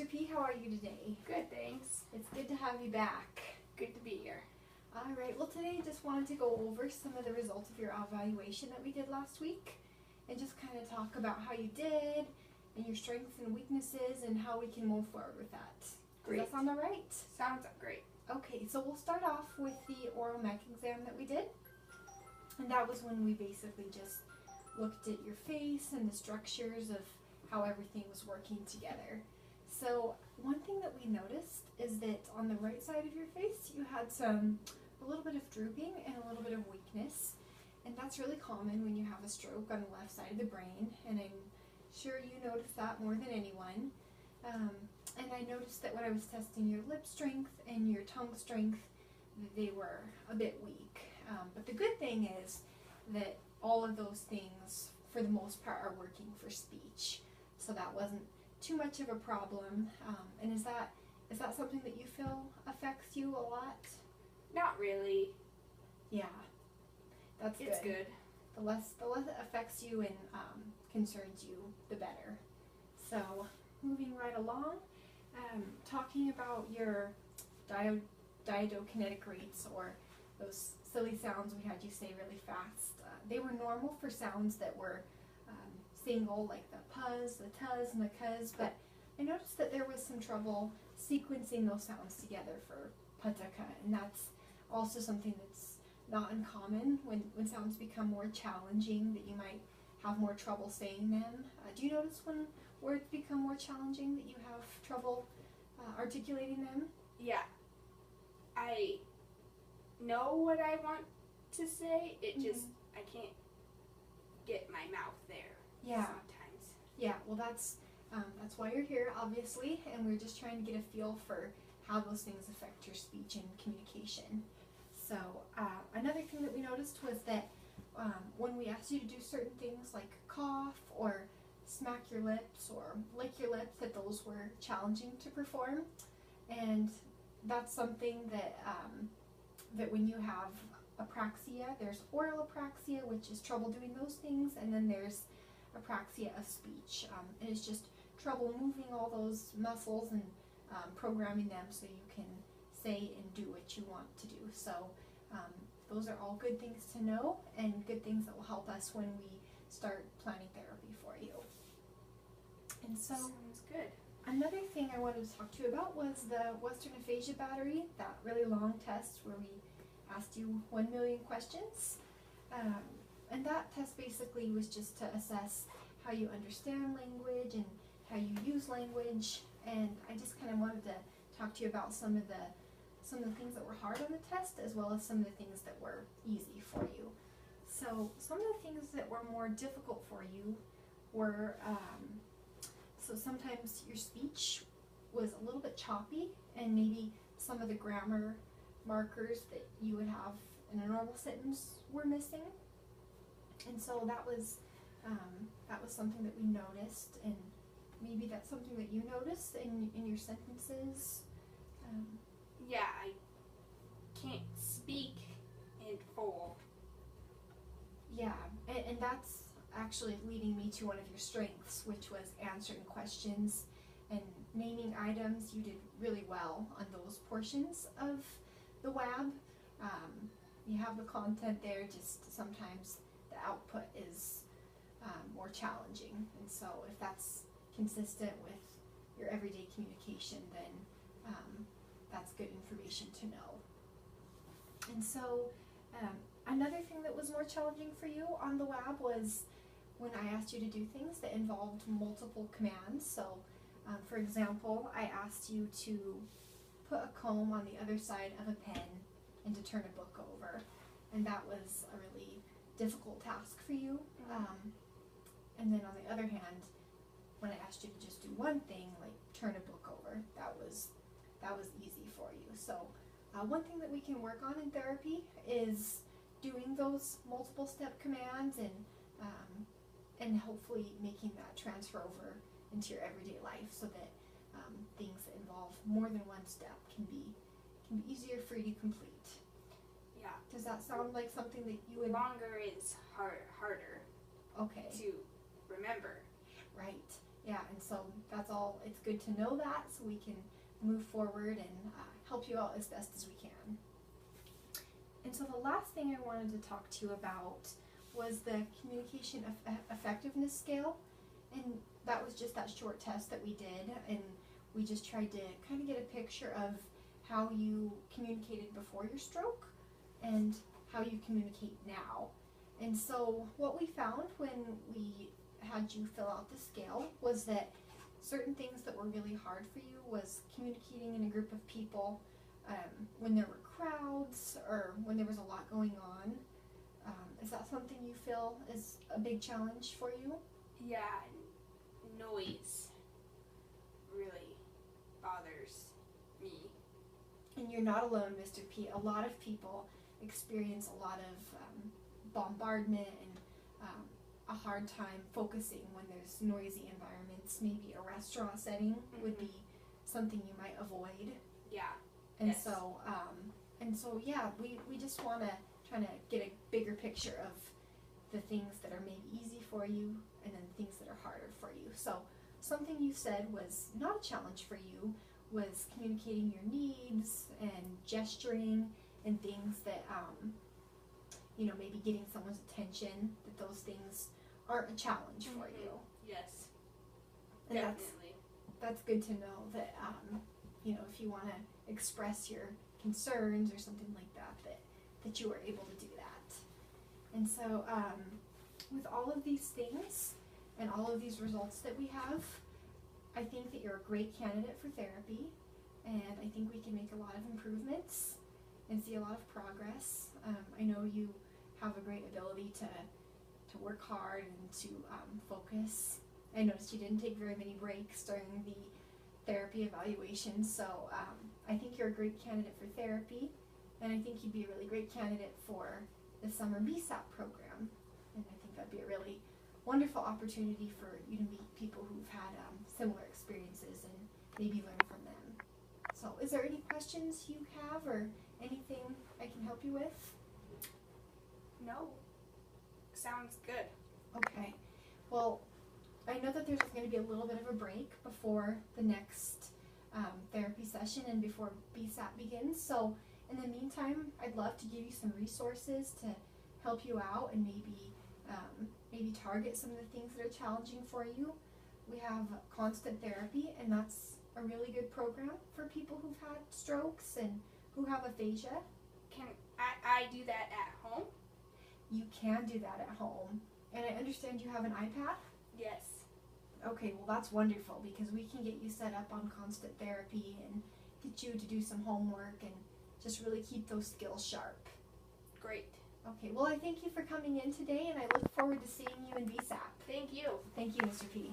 Mr. P, how are you today? Good, thanks. It's good to have you back. Good to be here. All right, well today I just wanted to go over some of the results of your evaluation that we did last week and just kind of talk about how you did and your strengths and weaknesses and how we can move forward with that. Great. Does that sound all right? Sounds great. Okay, so we'll start off with the oral mech exam that we did. And that was when we basically just looked at your face and the structures of how everything was working together. So one thing that we noticed is that on the right side of your face you had a little bit of drooping and a little bit of weakness, and that's really common when you have a stroke on the left side of the brain, and I'm sure you noticed that more than anyone. And I noticed that when I was testing your lip strength and your tongue strength, they were a bit weak. But the good thing is that all of those things for the most part are working for speech, so that wasn't too much of a problem. And is that something that you feel affects you a lot? Not really. Yeah, that's good. It's good. The less it affects you and concerns you, the better. So moving right along, talking about your diadokinetic rates, or those silly sounds we had you say really fast. They were normal for sounds that were single, like the puzz, the tuzz, and the cuzz, but I noticed that there was some trouble sequencing those sounds together for pataka, and that's also something that's not uncommon when sounds become more challenging, that you might have more trouble saying them. Do you notice when words become more challenging that you have trouble articulating them? Yeah. I know what I want to say, it just, I can't get my mouth there. Yeah. Sometimes. Yeah, well that's why you're here, obviously, and we're just trying to get a feel for how those things affect your speech and communication. So another thing that we noticed was that when we asked you to do certain things like cough or smack your lips or lick your lips, that those were challenging to perform. And that's something that that when you have apraxia, there's oral apraxia, which is trouble doing those things, and then there's apraxia of speech, and it's just trouble moving all those muscles and programming them so you can say and do what you want to do. So those are all good things to know and good things that will help us when we start planning therapy for you. And so sounds good. another thing I wanted to talk to you about was the Western Aphasia Battery, that really long test where we asked you 1 million questions. And that test basically was just to assess how you understand language and how you use language. And I just kind of wanted to talk to you about some of the things that were hard on the test, as well as some of the things that were easy for you. So some of the things that were more difficult for you were, so sometimes your speech was a little bit choppy, and maybe some of the grammar markers that you would have in a normal sentence were missing. And so that was something that we noticed, and maybe that's something that you noticed in your sentences. Yeah, I can't speak in full. Yeah, and that's actually leading me to one of your strengths, which was answering questions and naming items. You did really well on those portions of the WAB. You have the content there, just sometimes the output is more challenging. And so if that's consistent with your everyday communication, then that's good information to know. And so another thing that was more challenging for you on the WAB was when I asked you to do things that involved multiple commands. So for example, I asked you to put a comb on the other side of a pen and to turn a book over, and that was a really difficult task for you. And then on the other hand, when I asked you to just do one thing, like turn a book over, that was easy for you. So one thing that we can work on in therapy is doing those multiple step commands and hopefully making that transfer over into your everyday life, so that things that involve more than one step can be easier for you to complete. Yeah. Does that sound like something that you would? Longer is harder Okay. to remember. Right. Yeah, and so that's all. It's good to know that so we can move forward and help you out as best as we can. And so the last thing I wanted to talk to you about was the communication effectiveness scale. And that was just that short test that we did, and we just tried to kind of get a picture of how you communicated before your stroke and how you communicate now. And so what we found when we had you fill out the scale was that certain things that were really hard for you was communicating in a group of people when there were crowds or when there was a lot going on. Is that something you feel is a big challenge for you? Yeah, noise really bothers me. And you're not alone, Mr. P. A lot of people experience a lot of bombardment and a hard time focusing when there's noisy environments. Maybe a restaurant setting would be something you might avoid. Yeah. And yes. so yeah, we just want to try to get a bigger picture of the things that are maybe easy for you and then things that are harder for you. So something you said was not a challenge for you was communicating your needs and gesturing and things that maybe getting someone's attention, that those things aren't a challenge for you. Yes. And definitely. That's good to know that if you want to express your concerns or something like that you were able to do that. And so with all of these things and all of these results that we have, I think that you're a great candidate for therapy, and I think we can make a lot of improvements and see a lot of progress. I know you have a great ability to work hard and to focus. I noticed you didn't take very many breaks during the therapy evaluation, so I think you're a great candidate for therapy, and I think you'd be a really great candidate for the summer BSAP program, and I think that'd be a really wonderful opportunity for you to meet people who've had similar experiences and maybe learn from them. So is there any questions you have or anything I can help you with? No. Sounds good. Okay. Well, I know that there's going to be a little bit of a break before the next therapy session and before BSAP begins. So in the meantime, I'd love to give you some resources to help you out and maybe target some of the things that are challenging for you. We have Constant Therapy, and that's a really good program for people who've had strokes and who have aphasia. Can I do that at home? You can do that at home. And I understand you have an iPad? Yes. Okay, well that's wonderful because we can get you set up on Constant Therapy and get you to do some homework and just really keep those skills sharp. Great. Okay, well I thank you for coming in today, and I look forward to seeing you in BSAP. Thank you. Thank you, Mr. P.